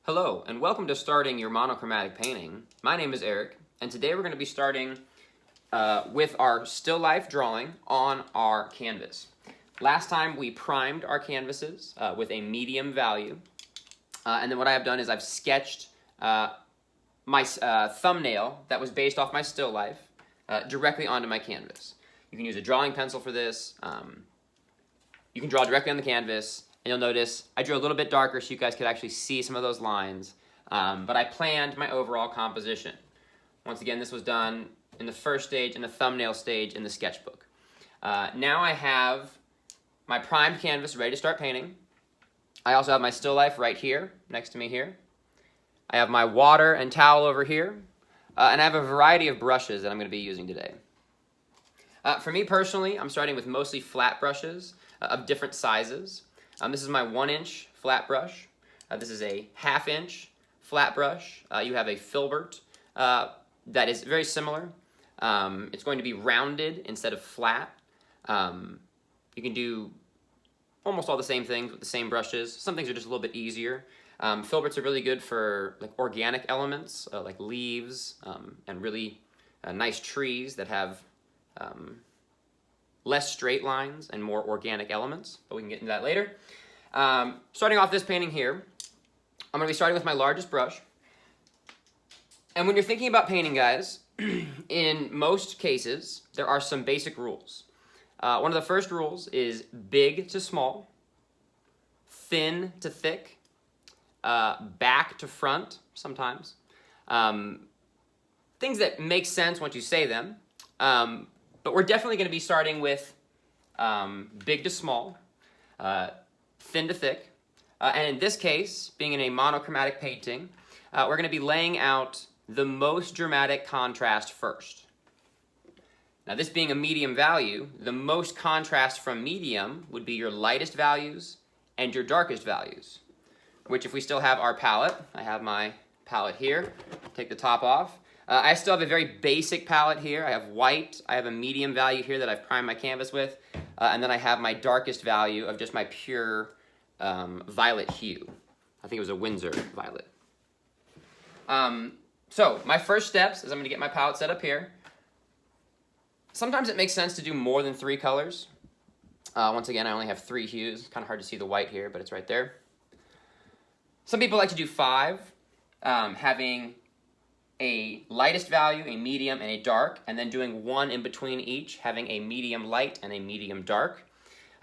Hello, and welcome to starting your monochromatic painting. My name is Eric, and today we're going to be starting with our still life drawing on our canvas. Last time we primed our canvases with a medium value, and then what I have done is I've sketched my thumbnail that was based off my still life directly onto my canvas. You can use a drawing pencil for this. You can draw directly on the canvas. And you'll notice I drew a little bit darker so you guys could actually see some of those lines, but I planned my overall composition. Once again, this was done in the first stage, in the thumbnail stage in the sketchbook. Now I have my primed canvas ready to start painting. I also have my still life right here, next to me here. I have my water and towel over here, and I have a variety of brushes that I'm going to be using today. For me personally, I'm starting with mostly flat brushes of different sizes. This is my 1-inch flat brush. This is a 1/2-inch flat brush. You have a filbert that is very similar. It's going to be rounded instead of flat. You can do almost all the same things with the same brushes. Some things are just a little bit easier. Filberts are really good for like organic elements, like leaves and really nice trees that have less straight lines and more organic elements, but we can get into that later. Starting off this painting here, I'm going to be starting with my largest brush. And when you're thinking about painting, guys, in most cases, there are some basic rules. One of the first rules is big to small, thin to thick, back to front sometimes. Things that make sense once you say them. But we're definitely going to be starting with big to small, thin to thick. And in this case, being in a monochromatic painting, we're going to be laying out the most dramatic contrast first. Now, this being a medium value, the most contrast from medium would be your lightest values and your darkest values, which if we still have our palette, I have my palette here, take the top off. I still have a very basic palette here. I have white, I have a medium value here that I've primed my canvas with, and then I have my darkest value of just my pure violet hue. I think it was a Windsor violet. So my first steps is I'm going to get my palette set up here. Sometimes it makes sense to do more than 3 colors. Once again, I only have 3 hues. Kind of hard to see the white here, but it's right there. Some people like to do 5, having a lightest value, a medium, and a dark, and then doing 1 in between each, having a medium light and a medium dark.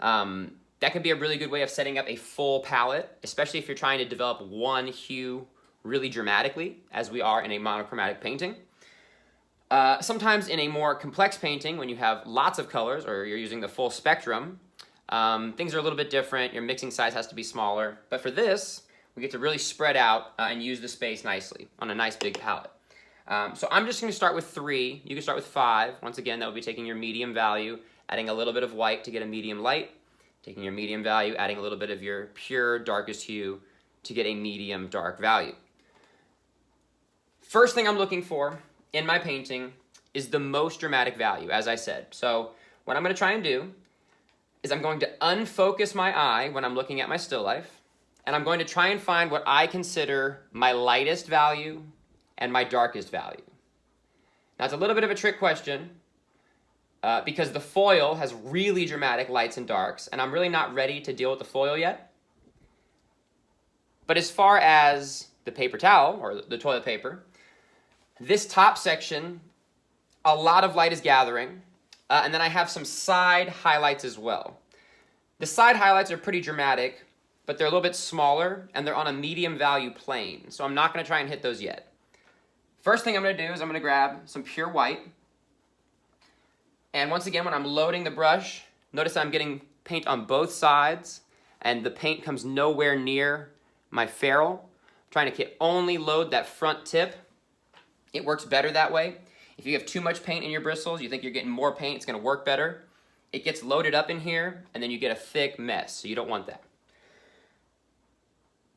That could be a really good way of setting up a full palette, especially if you're trying to develop one hue really dramatically, as we are in a monochromatic painting. Sometimes in a more complex painting, when you have lots of colors, or you're using the full spectrum, things are a little bit different. Your mixing size has to be smaller. But for this, we get to really spread out and use the space nicely on a nice big palette. So I'm just going to start with 3. You can start with 5. Once again, that would be taking your medium value, adding a little bit of white to get a medium light, taking your medium value, adding a little bit of your pure darkest hue to get a medium dark value. First thing I'm looking for in my painting is the most dramatic value, as I said. So what I'm going to try and do is I'm going to unfocus my eye when I'm looking at my still life, and I'm going to try and find what I consider my lightest value and my darkest value. Now, it's a little bit of a trick question because the foil has really dramatic lights and darks, and I'm really not ready to deal with the foil yet. But as far as the paper towel, or the toilet paper, this top section, a lot of light is gathering, and then I have some side highlights as well. The side highlights are pretty dramatic, but they're a little bit smaller, and they're on a medium value plane, so I'm not going to try and hit those yet. First thing I'm going to do is I'm going to grab some pure white. And once again, when I'm loading the brush, notice I'm getting paint on both sides, and the paint comes nowhere near my ferrule. I'm trying to only load that front tip. It works better that way. If you have too much paint in your bristles, you think you're getting more paint, it's going to work better. It gets loaded up in here, and then you get a thick mess, so you don't want that.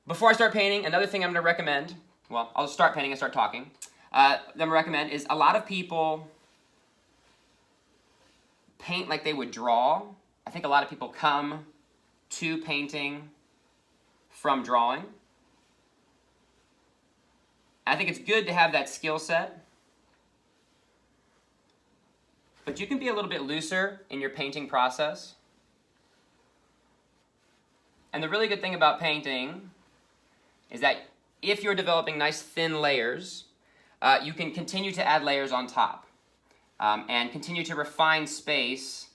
Before I start painting, another thing I'm going to recommend, well, I'll start painting and start talking. I'm going to recommend is a lot of people paint like they would draw. I think a lot of people come to painting from drawing. I think it's good to have that skill set, but you can be a little bit looser in your painting process. And the really good thing about painting is that if you're developing nice thin layers, you can continue to add layers on top and continue to refine space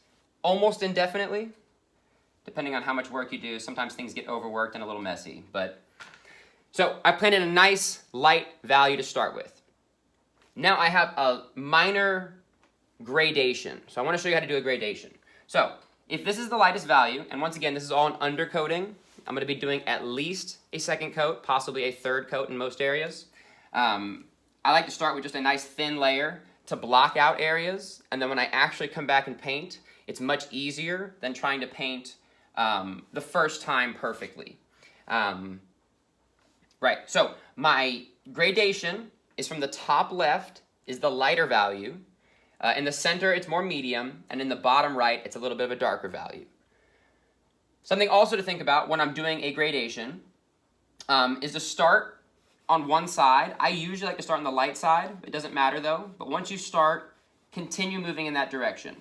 almost indefinitely, depending on how much work you do. Sometimes things get overworked and a little messy. So I planted a nice light value to start with. Now I have a minor gradation. So I want to show you how to do a gradation. So if this is the lightest value, and once again, this is all an undercoating, I'm going to be doing at least a second coat, possibly a third coat in most areas. I like to start with just a nice thin layer to block out areas, and then when I actually come back and paint, it's much easier than trying to paint the first time perfectly. Right, so my gradation is from the top left is the lighter value. In the center, it's more medium, and in the bottom right, it's a little bit of a darker value. Something also to think about when I'm doing a gradation is to start on one side. I usually like to start on the light side. It doesn't matter though, but once you start, continue moving in that direction.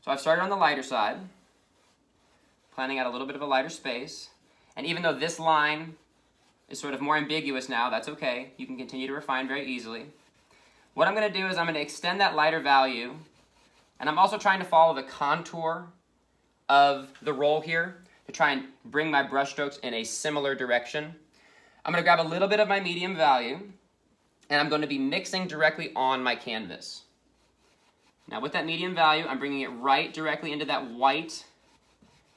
So I've started on the lighter side, planning out a little bit of a lighter space, and even though this line is sort of more ambiguous now, that's okay. You can continue to refine very easily. What I'm going to do is I'm going to extend that lighter value, and I'm also trying to follow the contour of the roll here to try and bring my brush strokes in a similar direction. I'm going to grab a little bit of my medium value, and I'm going to be mixing directly on my canvas. Now with that medium value, I'm bringing it right directly into that white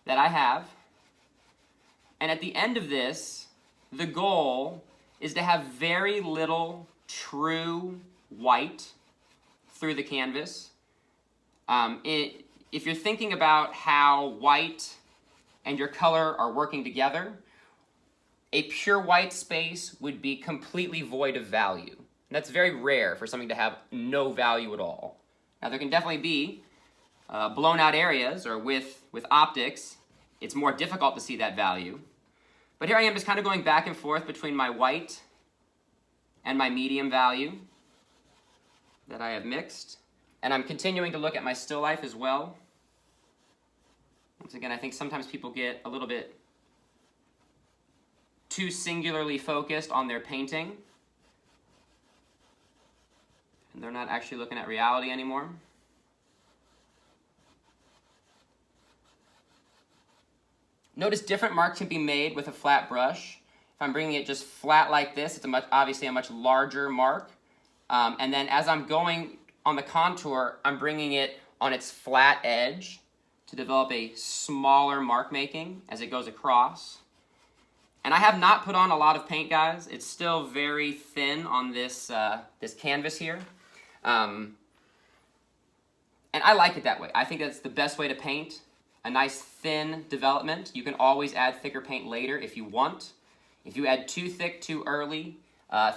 that I have. And at the end of this, the goal is to have very little true white through the canvas. If you're thinking about how white and your color are working together, a pure white space would be completely void of value. And that's very rare for something to have no value at all. Now there can definitely be blown out areas, or with optics, it's more difficult to see that value. But here I am just kind of going back and forth between my white and my medium value that I have mixed. And I'm continuing to look at my still life as well. Once again, I think sometimes people get a little bit too singularly focused on their painting, and they're not actually looking at reality anymore. Notice different marks can be made with a flat brush. If I'm bringing it just flat like this, it's obviously a much larger mark. And then as I'm going on the contour, I'm bringing it on its flat edge to develop a smaller mark making as it goes across. And I have not put on a lot of paint, guys. It's still very thin on this, this canvas here. And I like it that way. I think that's the best way to paint. A nice thin development. You can always add thicker paint later if you want. If you add too thick too early,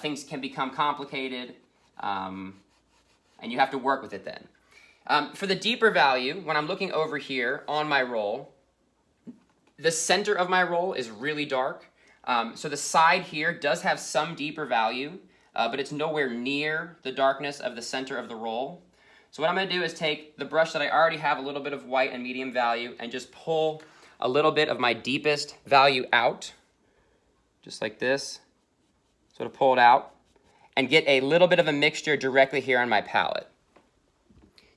things can become complicated, and you have to work with it then. For the deeper value, when I'm looking over here on my roll, the center of my roll is really dark. So the side here does have some deeper value, but it's nowhere near the darkness of the center of the roll. So what I'm going to do is take the brush that I already have a little bit of white and medium value and just pull a little bit of my deepest value out, just like this, sort of pull it out, and get a little bit of a mixture directly here on my palette.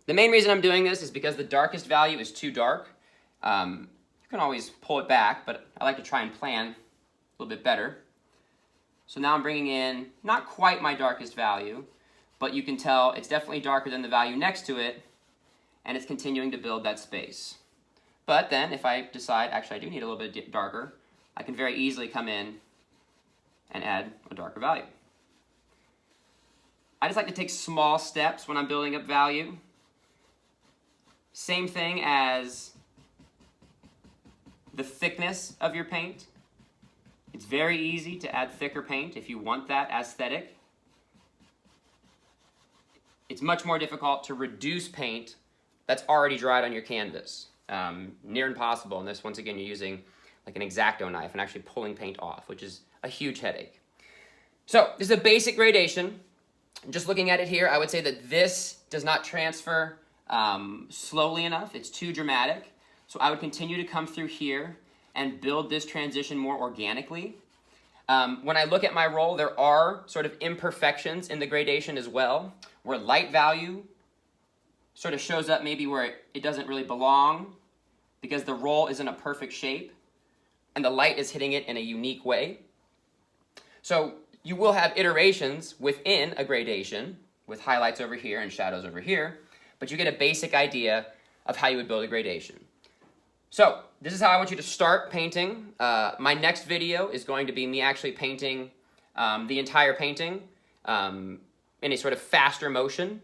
The main reason I'm doing this is because the darkest value is too dark. You can always pull it back, but I like to try and plan a little bit better. So now I'm bringing in not quite my darkest value, but you can tell it's definitely darker than the value next to it, and it's continuing to build that space. But then if I decide, actually I do need a little bit darker, I can very easily come in and add a darker value. I just like to take small steps when I'm building up value. Same thing as the thickness of your paint. It's very easy to add thicker paint if you want that aesthetic. It's much more difficult to reduce paint that's already dried on your canvas. Near impossible unless, once again, you're using like an X-Acto knife and actually pulling paint off, which is a huge headache. So this is a basic gradation. Just looking at it here, I would say that this does not transfer slowly enough. It's too dramatic. So I would continue to come through here and build this transition more organically. When I look at my roll, there are sort of imperfections in the gradation as well, where light value sort of shows up maybe where it doesn't really belong because the roll isn't a perfect shape and the light is hitting it in a unique way. So you will have iterations within a gradation with highlights over here and shadows over here, but you get a basic idea of how you would build a gradation. So this is how I want you to start painting. My next video is going to be me actually painting the entire painting in a sort of faster motion.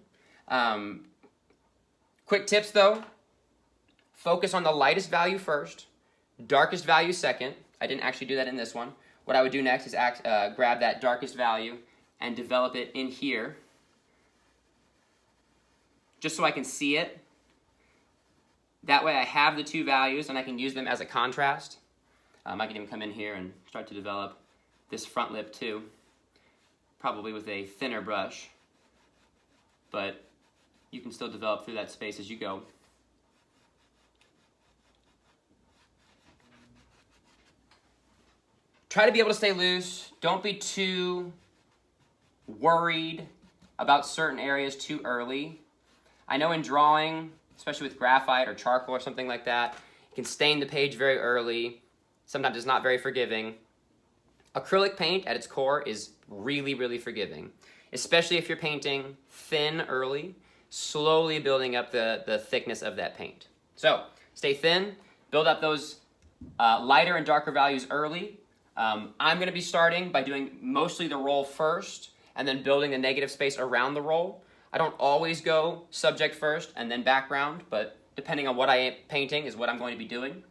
Quick tips though, focus on the lightest value first, darkest value second. I didn't actually do that in this one. What I would do next is grab that darkest value and develop it in here, just so I can see it. That way I have the two values and I can use them as a contrast. I can even come in here and start to develop this front lip too, probably with a thinner brush, but you can still develop through that space as you go. Try to be able to stay loose. Don't be too worried about certain areas too early. I know in drawing, especially with graphite or charcoal or something like that, it can stain the page very early. Sometimes it's not very forgiving. Acrylic paint at its core is really, really forgiving, especially if you're painting thin early, slowly building up the thickness of that paint. So stay thin, build up those lighter and darker values early. I'm going to be starting by doing mostly the roll first and then building the negative space around the roll. I don't always go subject first and then background, but depending on what I am painting is what I'm going to be doing.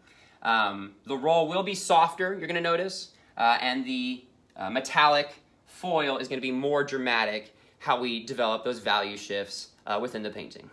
The roll will be softer, you're going to notice, and the metallic foil is going to be more dramatic how we develop those value shifts within the painting.